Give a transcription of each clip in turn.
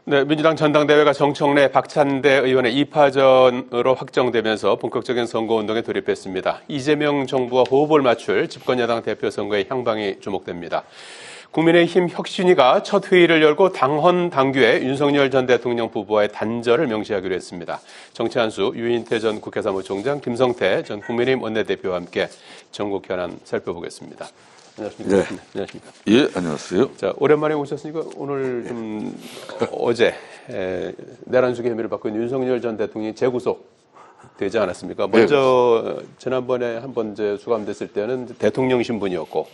네, 민주당 전당대회가 정청래 박찬대 의원의 2파전으로 확정되면서 본격적인 선거운동에 돌입했습니다. 이재명 정부와 호흡을 맞출 집권여당 대표 선거의 향방이 주목됩니다. 국민의힘 혁신위가 첫 회의를 열고 당헌 당규에 윤석열 전 대통령 부부와의 단절을 명시하기로 했습니다. 정치한수, 유인태 전 국회 사무총장, 김성태 전 국민의힘 원내대표와 함께 전국 현안 살펴보겠습니다. 안녕하십니까? 네. 안녕하십니까? 예, 안녕하세요. 자, 오랜만에 오셨으니까 오늘 좀 어제 내란수계 혐의를 받고 있는 윤석열 전 대통령이 재구속 되지 않았습니까? 먼저 지난번에 한번 이제 수감됐을 때는 대통령 신분이었고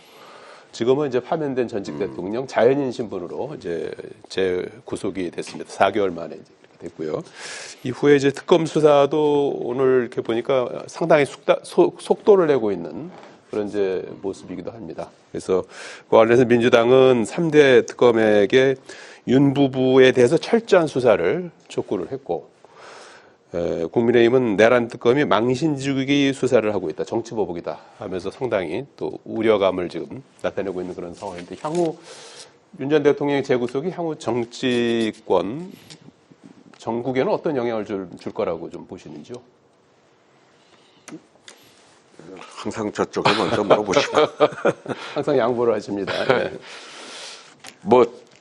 지금은 이제 파면된 전직 대통령 자연인 신분으로 이제 재구속이 됐습니다. 4개월 만에 이제 이렇게 됐고요. 이후에 이제 특검 수사도 오늘 이렇게 보니까 상당히 속도를 내고 있는 그런 이제 모습이기도 합니다. 그래서 그 관련해서 민주당은 3대 특검에게 윤 부부에 대해서 철저한 수사를 촉구를 했고, 국민의힘은 내란 특검이 망신주기 수사를 하고 있다, 정치보복이다 하면서 상당히 또 우려감을 지금 나타내고 있는 그런 상황인데, 향후 윤 전 대통령의 재구속이 향후 정치권, 전국에는 어떤 영향을 줄 거라고 좀 보시는지요? 항상 저쪽에 먼저 물어보시고. 항상 양보를 하십니다. 네.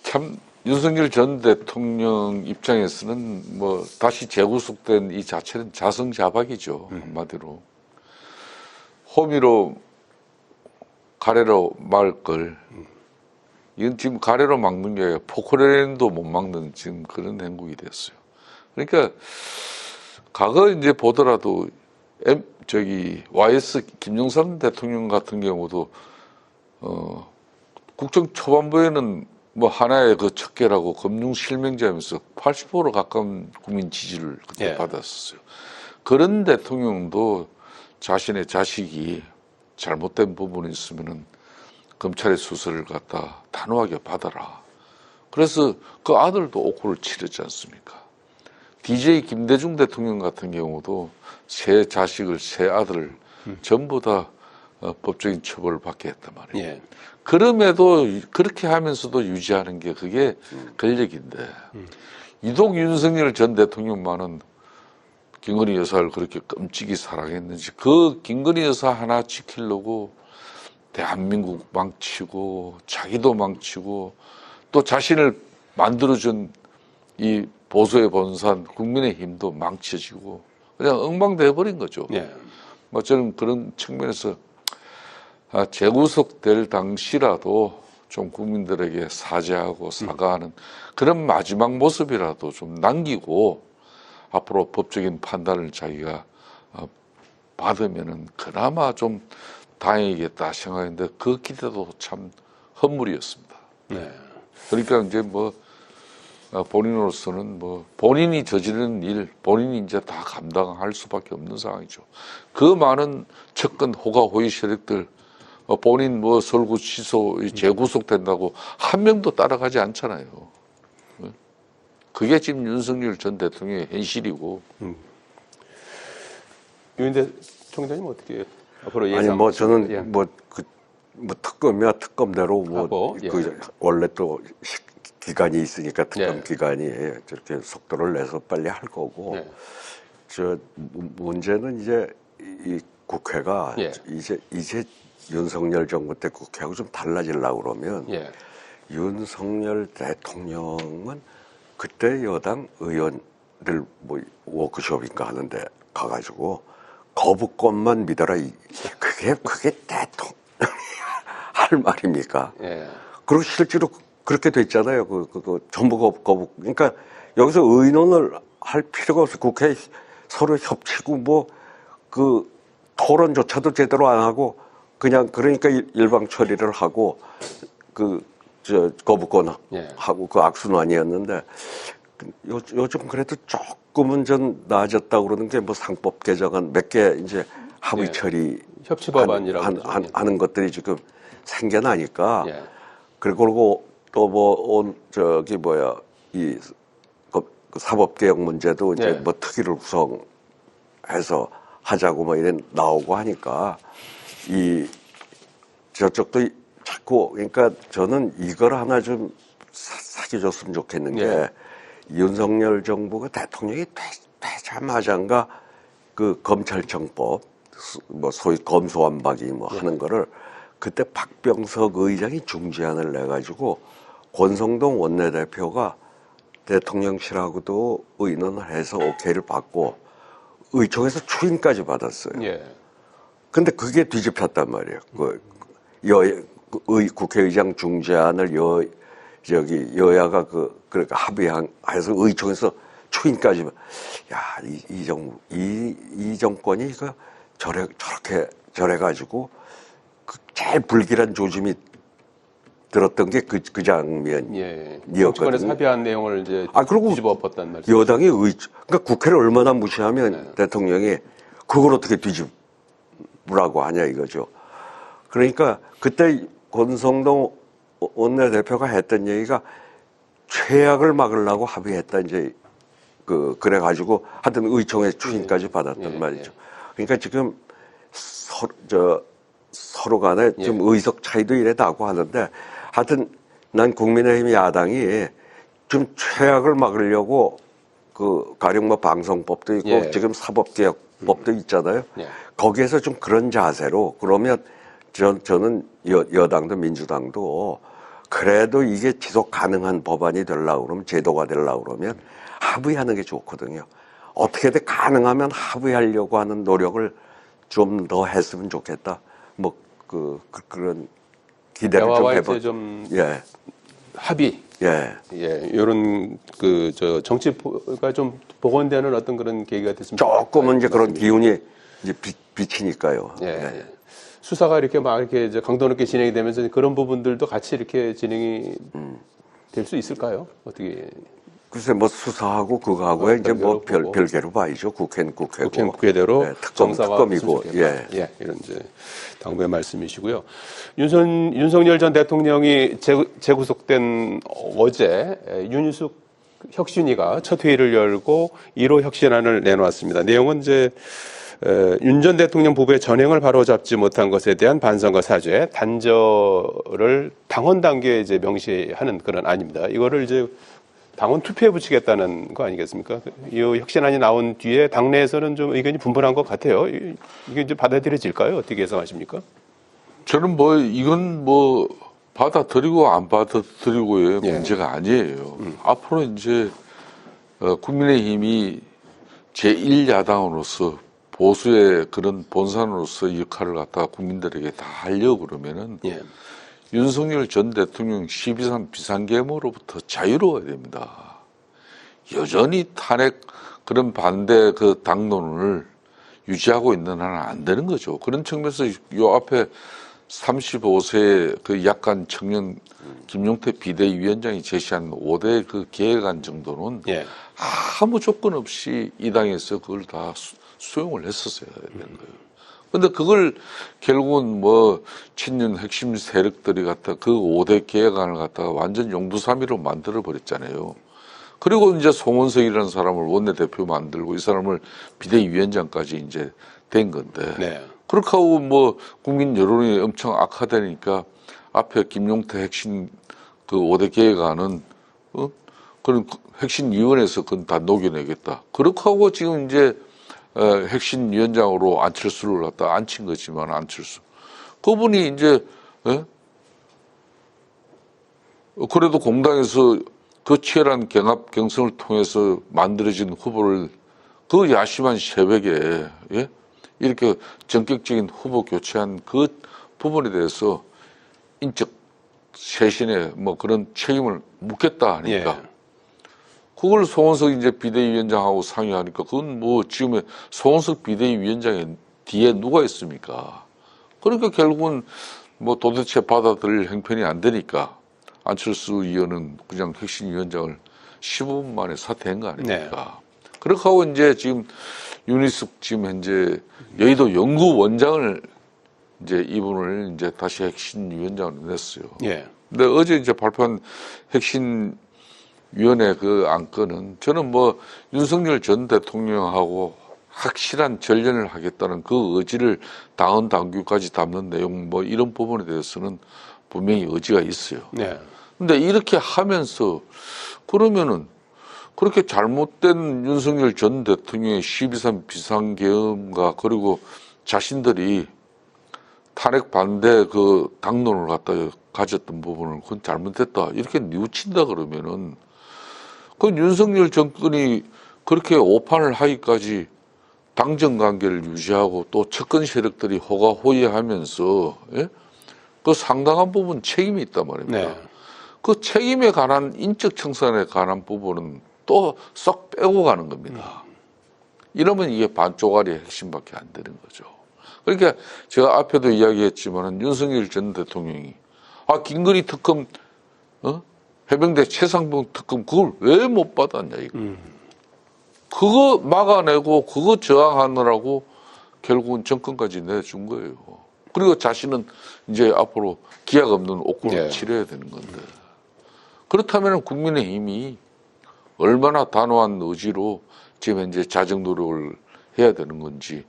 참 윤석열 전 대통령 입장에서는 다시 재구속된 이 자체는 자성자박이죠. 한마디로. 호미로 가래로 막을 걸. 이건 지금 가래로 막는 게 아니라 포크레인도 못 막는 지금 그런 행국이 됐어요. 그러니까 과거 이제 보더라도 YS 김정삼 대통령 같은 경우도 국정 초반부에는 하나의 그 척결하고 금융 실명제하면서 80% 가까운 국민 지지를 그때 받았었어요. 그런 대통령도 자신의 자식이 잘못된 부분이 있으면은 검찰의 수사를 갖다 단호하게 받아라. 그래서 그 아들도 옥고를 치르지 않습니까? DJ 김대중 대통령 같은 경우도 세 자식을, 세 아들을 전부 다 법적인 처벌을 받게 했단 말이에요. 예. 그럼에도 그렇게 하면서도 유지하는 게 그게 권력인데 유독 윤석열 전 대통령만은 김건희 여사를 그렇게 끔찍이 사랑했는지 그 김건희 여사 하나 지키려고 대한민국 망치고 자기도 망치고 또 자신을 만들어준 이 보수의 본산 국민의힘도 망쳐지고 그냥 엉망돼버린 거죠. 예. 저는 그런 측면에서 재구속될 당시라도 좀 국민들에게 사죄하고 사과하는 그런 마지막 모습이라도 좀 남기고 앞으로 법적인 판단을 자기가 받으면은 그나마 좀 다행이겠다 생각했는데 그 기대도 참 헛물이었습니다. 네. 그러니까 이제 본인으로서는 본인이 저지른 일, 본인이 이제 다 감당할 수밖에 없는 상황이죠. 그 많은 측근 호가 호위 세력들, 본인 설구 취소, 재구속된다고 한 명도 따라가지 않잖아요. 그게 지금 윤석열 전 대통령의 현실이고. 유인태 총장님 어떻게 앞으로 예상? 아니 저는 특검이야 특검대로 하고, 원래 또 기간이 있으니까 특검 기간이 저렇게 속도를 내서 빨리 할 거고 문제는 이제 이 국회가 이제 윤석열 정부 때 국회하고 좀 달라지려고 그러면 윤석열 대통령은 그때 여당 의원들 워크숍인가 하는데 가가지고 거부권만 믿어라 그게 대통령이 할 말입니까? 그리고 실제로 그렇게 됐잖아요. 전부 거부. 그러니까 여기서 의논을 할 필요가 없어요. 국회에 서로 협치고 토론조차도 제대로 안 하고 그러니까 일방 처리를 하고 거부권 하고 그 악순환이었는데 요즘 그래도 조금은 좀 나아졌다고 그러는 게 상법 개정안 몇 개 이제 합의 처리 협치법안이라고 하는 것들이 지금 생겨나니까 그리고 또 이 사법개혁 문제도 이제 특위를 구성해서 하자고 이런 나오고 하니까 저쪽도 자꾸 그러니까 저는 이걸 하나 좀 사귀어줬으면 좋겠는 게 윤석열 정부가 대통령이 되자마자인가 그 검찰청법 뭐 소위 검수완박이 뭐 하는 거를 그때 박병석 의장이 중재안을 내가지고 권성동 원내대표가 대통령실하고도 의논을 해서 오케이를 받고 의총에서 추인까지 받았어요. 예. 근데 그게 뒤집혔단 말이에요. 국회의장 중재안을 여야가 그러니까 합의해서 의총에서 추인까지, 이 정권이 저래가지고 제일 불길한 조짐이 들었던 게 그 장면이었거든요. 정치권에서 합의한 내용을 이제 그리고 뒤집어 엎었단 말이죠. 여당이 그러니까 국회를 얼마나 무시하면 대통령이 그걸 어떻게 뒤집으라고 하냐 이거죠. 그러니까 그때 권성동 원내대표가 했던 얘기가 최악을 막으려고 합의했다 이제 그래가지고 하여튼 의총에 추인까지 받았단 말이죠. 그러니까 지금 서로 간에 좀 의석 차이도 이래 나고 하는데 하여튼 난 국민의힘 야당이 좀 최악을 막으려고 가령 뭐 방송법도 있고 지금 사법개혁법도 있잖아요. 거기에서 좀 그런 자세로 그러면 저는 여당도 민주당도 그래도 이게 지속 가능한 법안이 되려고 그러면 제도가 되려고 그러면 합의하는 게 좋거든요. 어떻게든 가능하면 합의하려고 하는 노력을 좀 더 했으면 좋겠다. 뭐 그런 기대를 좀 해보. 좀 합의. 이런 정치가 좀 복원되는 어떤 그런 계기가 됐으면 조금은 이제 그런 기운이 이제 비치니까요. 수사가 이렇게 막 이렇게 이제 강도 높게 진행이 되면서 그런 부분들도 같이 이렇게 진행이 될 수 있을까요? 어떻게? 글쎄 뭐 수사하고 그거하고에 이제 뭐 별개로 봐야죠. 국회는 국회고. 국회는 국회대로 특검이고. 이런 이제 당부의 말씀이시고요. 윤석열 전 대통령이 재구속된 어제 윤희숙 혁신위가 첫 회의를 열고 1호 혁신안을 내놓았습니다. 내용은 이제 윤 전 대통령 부부의 전행을 바로잡지 못한 것에 대한 반성과 사죄, 단절을 당원 단계에 이제 명시하는 그런 안입니다. 이거를 이제 당원 투표에 붙이겠다는 거 아니겠습니까? 이 혁신안이 나온 뒤에 당내에서는 좀 의견이 분분한 것 같아요. 이게 이제 받아들여질까요? 어떻게 예상하십니까? 저는 이건 받아들이고 안 받아들이고의 문제가 아니에요. 앞으로 이제 국민의힘이 제1야당으로서 보수의 그런 본산으로서 역할을 갖다가 국민들에게 다 하려고 그러면은 윤석열 전 대통령 12.3 비상계엄으로부터 자유로워야 됩니다. 여전히 탄핵 그런 반대 당론을 유지하고 있는 한은 안 되는 거죠. 그런 측면에서 요 앞에 35세 그 약간 청년 김용태 비대위원장이 제시한 5대 그 계획안 정도는 아무 조건 없이 이 당에서 그걸 다 수용을 했었어야 되는 거예요. 근데 그걸 결국은 친윤 핵심 세력들이 갖다 그 5대 계획안을 갖다가 완전 용두사미로 만들어 버렸잖아요. 그리고 이제 송원석이라는 사람을 원내대표 만들고 이 사람을 비대위원장까지 이제 된 건데. 그렇게 하고 국민 여론이 엄청 악화되니까 앞에 김용태 핵심 그 5대 계획안은 그런 핵심위원회에서 그건 다 녹여내겠다. 그렇게 하고 지금 이제 핵심위원장으로 안철수를 갖다 앉힌 거지만 안철수. 그분이 이제, 그래도 공당에서 그 치열한 경합 경선을 통해서 만들어진 후보를 그 야심한 새벽에, 이렇게 전격적인 후보 교체한 그 부분에 대해서 인적 쇄신에 그런 책임을 묻겠다 하니까. 그걸 송원석 이제 비대위원장하고 상의하니까 그건 지금 송원석 비대위원장의 뒤에 누가 있습니까? 그러니까 결국은 도대체 받아들일 형편이 안 되니까 안철수 의원은 그냥 핵심위원장을 15분 만에 사퇴한 거 아닙니까? 그렇게 하고 이제 지금 윤희숙 지금 현재 여의도 연구원장을 이제 이분을 이제 다시 핵심위원장으로 냈어요. 근데 어제 이제 발표한 핵심위원회 그 안건은 저는 윤석열 전 대통령하고 확실한 전련을 하겠다는 그 의지를 당헌 당규까지 담는 내용 이런 부분에 대해서는 분명히 의지가 있어요. 근데 이렇게 하면서 그러면은 그렇게 잘못된 윤석열 전 대통령의 12.3 비상계엄과 그리고 자신들이 탄핵 반대 그 당론을 갖다 가졌던 부분을 그건 잘못됐다 이렇게 뉘우친다 그러면은 그 윤석열 정권이 그렇게 오판을 하기까지 당정 관계를 유지하고 또 측근 세력들이 호가호위하면서 예? 그 상당한 부분 책임이 있단 말입니다. 네. 그 책임에 관한 인적 청산에 관한 부분은 또 쏙 빼고 가는 겁니다. 이러면 이게 반쪽알이의 핵심밖에 안 되는 거죠. 그러니까 제가 앞에도 이야기했지만 윤석열 전 대통령이 김건희 특검, 해병대 최상병 특검 그걸 왜 못 받았냐 이거. 그거 막아내고 그거 저항하느라고 결국은 정권까지 내준 거예요. 그리고 자신은 이제 앞으로 기약 없는 옥고를 치러야 되는 건데. 그렇다면 국민의힘이 얼마나 단호한 의지로 지금 현재 자정 노력을 해야 되는 건지.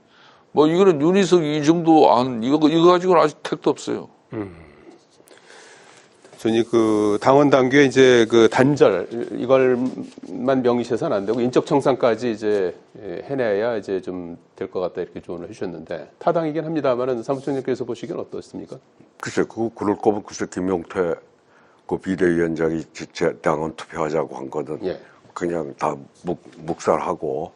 뭐 이거는 윤희석 이정도 이거 가지고는 아직 택도 없어요. 저는 그 당원 당규에 이제 그 단절 이걸만 명시해서는 안 되고 인적 청산까지 이제 해내야 이제 좀 될 것 같다 이렇게 조언을 해주셨는데 타당이긴 합니다만은 사무총장님께서 보시기엔 어떻습니까? 글쎄, 그럴 거면 글쎄 김용태 그 비대위원장이 제 당원 투표하자고 한 거는 예. 그냥 다 묵살하고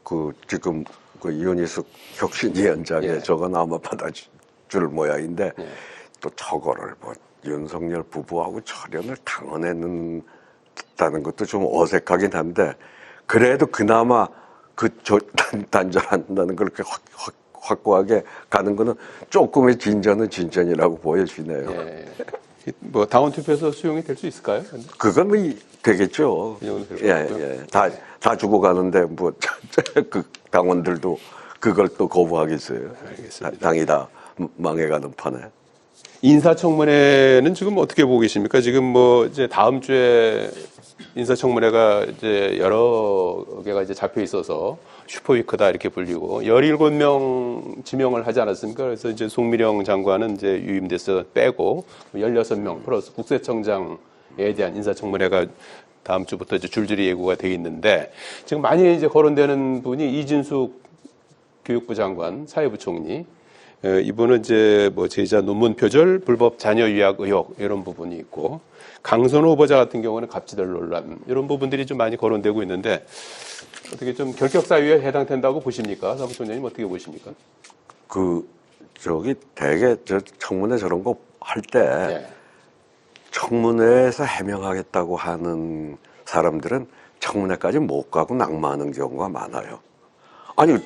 그 지금 그 이현희숙 혁신위원장의 저건 아마 받아줄 모양인데 또 저거를 뭐 윤석열 부부하고 철연을 당원했다는 것도 좀 어색하긴 한데 그래도 그나마 단절한다는 걸 그렇게 확고하게 가는 거는 조금의 진전은 진전이라고 보여지네요. 예. 뭐 당원 투표에서 수용이 될 수 있을까요? 그건 뭐 되겠죠. 예. 다 주고 가는데 뭐 그 당원들도 그걸 또 거부하겠어요. 알겠습니다. 당이 다 망해가는 판에. 인사청문회는 지금 어떻게 보고 계십니까? 지금 뭐 이제 다음 주에 인사청문회가 이제 여러 개가 이제 잡혀 있어서 슈퍼위크다 이렇게 불리고 17명 지명을 하지 않았습니까? 그래서 이제 송미령 장관은 이제 유임돼서 빼고 16명 플러스 국세청장에 대한 인사청문회가 다음 주부터 이제 줄줄이 예고가 돼 있는데 지금 많이 이제 거론되는 분이 이진숙 교육부 장관, 사회부총리. 이분은 이제 뭐 제자 논문 표절, 불법 자녀 유학 의혹 이런 부분이 있고 강선호 후보자 같은 경우는 갑질들 논란 이런 부분들이 좀 많이 거론되고 있는데 어떻게 좀 결격 사유에 해당된다고 보십니까? 사무총장님 어떻게 보십니까? 되게 청문회 저런 거 할 때 청문회에서 해명하겠다고 하는 사람들은 청문회까지 못 가고 낙마하는 경우가 많아요. 아니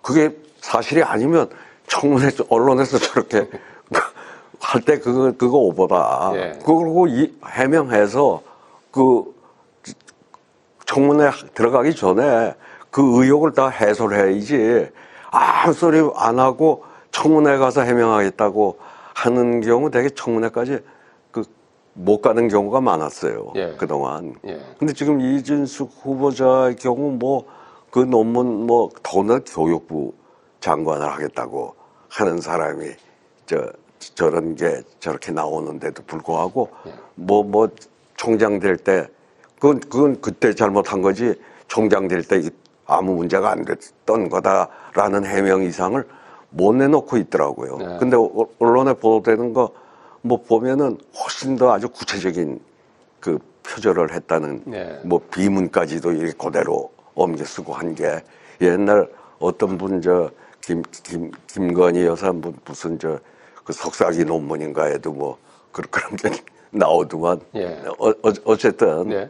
그게 사실이 아니면 청문회 언론에서 저렇게 할 때 그거 오보다. 그리고 해명해서 그 청문회 들어가기 전에 그 의혹을 다 해소를 해야지 아무 소리 안 하고 청문회 가서 해명하겠다고 하는 경우 되게 청문회까지 못 가는 경우가 많았어요. 그동안. 근데 지금 이진숙 후보자의 경우 뭐 그 논문 더는 교육부 장관을 하겠다고 하는 사람이 저런 게 저렇게 나오는데도 불구하고 뭐 총장 될 때 그건 그때 잘못한 거지 총장 될 때 아무 문제가 안 됐던 거다라는 해명 이상을 못 내놓고 있더라고요. 근데 언론에 보도되는 거 뭐 보면은 훨씬 더 아주 구체적인 그 표절을 했다는 뭐 비문까지도 이렇게 그대로 옮겨 쓰고 한 게 옛날 어떤 분 김건희 여사 무슨 그 석사기 논문인가에도 뭐 그런 게 나오더만. 어쨌든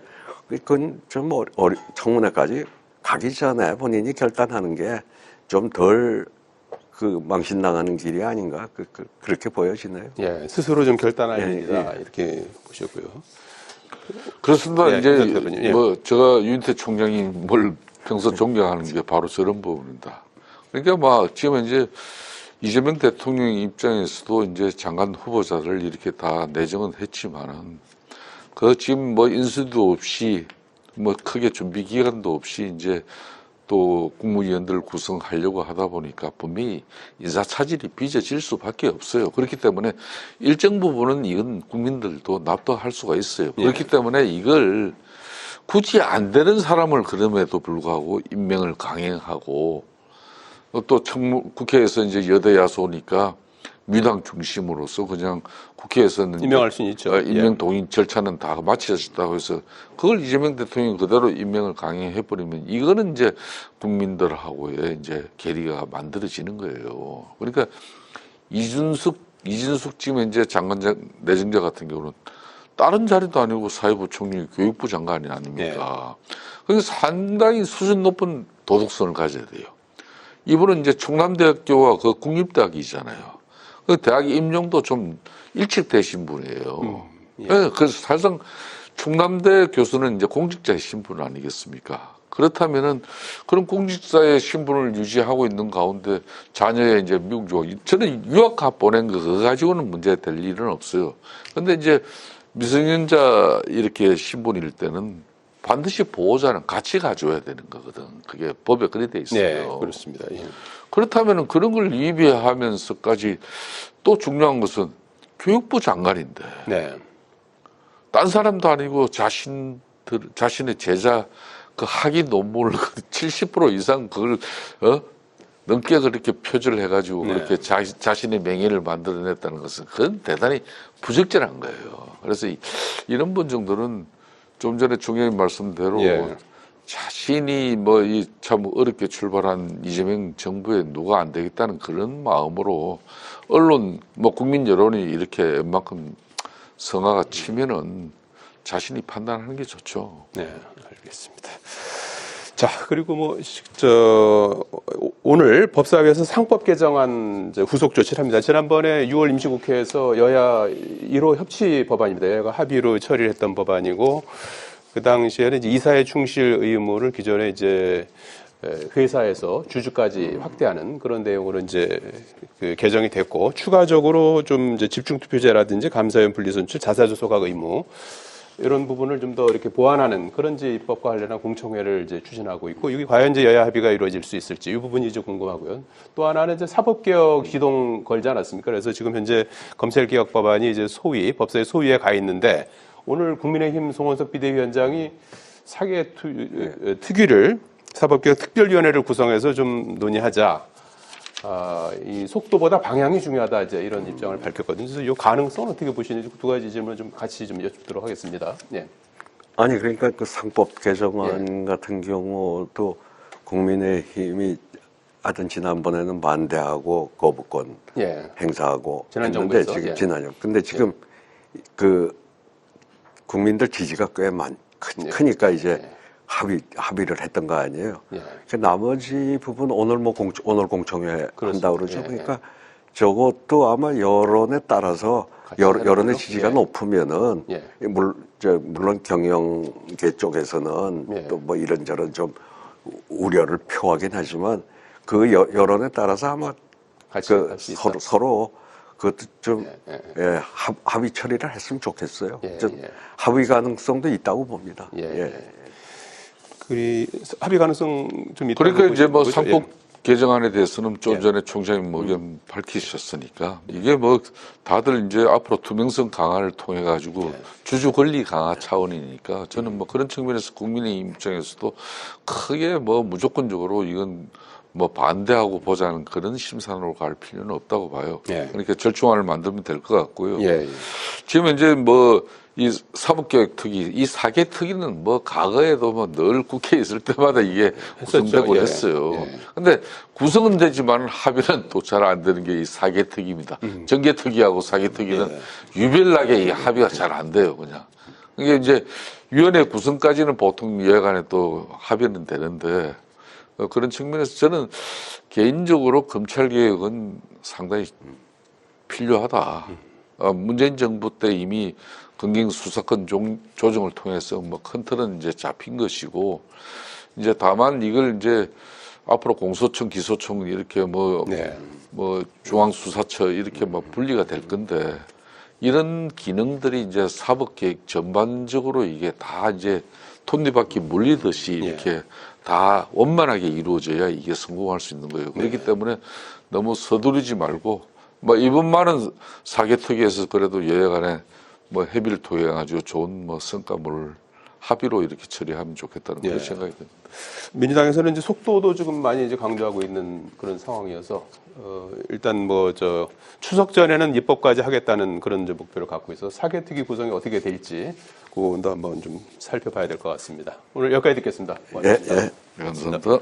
그건 좀 청문회까지 가기 전에 본인이 결단하는 게 좀 덜 망신당하는 길이 아닌가 그렇게 보여지네요. 스스로 좀 결단할 일이다 이렇게 보셨고요. 그렇습니다. 이제 뭐 제가 윤태 총장이 뭘 평소 존경하는 게 바로 저런 부분입니다. 그러니까 지금 이제 이재명 대통령 입장에서도 이제 장관 후보자를 이렇게 다 내정은 했지만은 지금 인수도 없이 크게 준비 기간도 없이 이제 또 국무위원들 구성하려고 하다 보니까 분명히 인사 차질이 빚어질 수밖에 없어요. 그렇기 때문에 일정 부분은 이건 국민들도 납득할 수가 있어요. 그렇기 때문에 이걸 굳이 안 되는 사람을 그럼에도 불구하고 임명을 강행하고 또 국회에서 이제 여대 야소니까 민주당 중심으로서 그냥 국회에서는 임명할 수는 있죠. 임명 동의 절차는 다 마치셨다고 해서 그걸 이재명 대통령이 그대로 임명을 강행해 버리면 이거는 이제 국민들하고의 이제 괴리가 만들어지는 거예요. 그러니까 이준석 지금 이제 내정자 같은 경우는 다른 자리도 아니고 사회부총리, 교육부 장관이 아닙니까? 그래서 상당히 수준 높은 도덕성을 가져야 돼요. 이분은 이제 충남대학교와 그 국립대학이잖아요. 그 대학 임용도 좀 일찍 되신 분이에요. 그래서 사실상 충남대 교수는 이제 공직자의 신분 아니겠습니까? 그렇다면은 그런 공직자의 신분을 유지하고 있는 가운데 자녀의 이제 미국 유학, 저는 유학학 보낸 거 그거 가지고는 문제 될 일은 없어요. 근데 이제 미성년자 이렇게 신분일 때는 반드시 보호자는 같이 가져야 되는 거거든. 그게 법에 그렇게 돼 있어요. 네, 그렇습니다. 예. 그렇다면 그런 걸 위배하면서까지 또 중요한 것은 교육부 장관인데 네. 딴 사람도 아니고 자신의 제자 그 학위 논문을 70% 이상 그걸 넘게 그렇게 표절을 해가지고 그렇게 자신의 명예를 만들어냈다는 것은 그건 대단히 부적절한 거예요. 그래서 이런 분 정도는 좀 전에 총장님 말씀대로 자신이 뭐 이 참 어렵게 출발한 이재명 정부에 누가 안 되겠다는 그런 마음으로 언론 뭐 국민 여론이 이렇게 웬만큼 성화가 치면은 자신이 판단하는 게 좋죠. 네, 알겠습니다. 자, 그리고 오늘 법사위에서 상법 개정안 후속 조치를 합니다. 지난번에 6월 임시국회에서 여야 1호 협치 법안입니다. 여야가 합의로 처리를 했던 법안이고, 그 당시에는 이제 이사회 충실 의무를 기존에 이제 회사에서 주주까지 확대하는 그런 내용으로 이제 그 개정이 됐고, 추가적으로 좀 이제 집중투표제라든지 감사원 분리선출, 자사주 소각 의무, 이런 부분을 좀 더 이렇게 보완하는 그런 이제 입법과 관련한 공청회를 이제 추진하고 있고, 이게 과연 이제 여야 합의가 이루어질 수 있을지 이 부분이 이제 궁금하고요. 또 하나는 이제 사법개혁 시동 걸지 않았습니까? 그래서 지금 현재 검찰개혁 법안이 이제 법사위 소위에 가 있는데, 오늘 국민의힘 송원석 비대위원장이 사개 특위를 사법개혁 특별위원회를 구성해서 좀 논의하자. 이 속도보다 방향이 중요하다, 이제 이런 입장을 밝혔거든요. 그래서 이 가능성은 어떻게 보시는지 두 가지 질문을 좀 같이 좀 여쭙도록 하겠습니다. 예. 아니, 그러니까 그 상법 개정안 같은 경우도 국민의힘이 하여튼 지난번에는 반대하고 거부권 행사하고 지난 했는데 정부에서? 지금 지난해. 근데 지금 그 국민들 지지가 꽤 크니까 이제 합의를 했던 거 아니에요. 그 나머지 부분 오늘 오늘 공청회 한다 그러죠. 그러니까 저것도 아마 여론에 따라서 여론의 지지가 높으면은 물론 경영계 쪽에서는 또 뭐 이런저런 좀 우려를 표하긴 하지만 그 여론에 따라서 아마 그 서로 그것도 좀 합의 처리를 했으면 좋겠어요. 합의 가능성도 있다고 봅니다. 합의 가능성 좀 있다고 그러니까 이제 뭐 보시는 거죠? 상법 개정안에 대해서는 좀 전에 총장님 의견 밝히셨으니까 이게 뭐 다들 이제 앞으로 투명성 강화를 통해 가지고 주주 권리 강화 차원이니까 저는 뭐 그런 측면에서 국민의힘 입장에서도 크게 뭐 무조건적으로 이건 뭐 반대하고 보자는 그런 심산으로 갈 필요는 없다고 봐요. 그러니까 절충안을 만들면 될 것 같고요. 지금 이제 뭐 이 사법개혁 특위, 이 4개 특위는 뭐 과거에도 뭐 늘 국회에 있을 때마다 이게 구성되고 했어요. 근데 구성은 되지만 합의는 또 잘 안 되는 게 이 4개 특위입니다. 정계 특위하고 4개 특위는 유별나게 이 합의가 잘 안 돼요, 그냥. 이게 이제 위원회 구성까지는 보통 여야 간에 또 합의는 되는데 그런 측면에서 저는 개인적으로 검찰개혁은 상당히 필요하다. 문재인 정부 때 이미 검경 수사권 조정을 통해서 뭐 큰 틀은 이제 잡힌 것이고, 이제 다만 이걸 이제 앞으로 공소청, 기소청 이렇게 뭐 중앙수사처 이렇게 뭐 분리가 될 건데, 이런 기능들이 이제 사법개혁 전반적으로 이게 다 이제 톱니바퀴 물리듯이 이렇게 다 원만하게 이루어져야 이게 성공할 수 있는 거예요. 그렇기 때문에 너무 서두르지 말고, 뭐 이번만은 사개특위에서 그래도 여야 간에 뭐 협의를 통해 가지고 좋은 뭐 성과물을 합의로 이렇게 처리하면 좋겠다는 그런 예. 생각이 듭니다. 민주당에서는 이제 속도도 지금 많이 이제 강조하고 있는 그런 상황이어서 일단 뭐 추석 전에는 입법까지 하겠다는 그런 이제 목표를 갖고 있어서 사개특위 구성이 어떻게 될지 그것도 한번 좀 살펴봐야 될 것 같습니다. 오늘 여기까지 듣겠습니다. 고맙습니다. 감사합니다.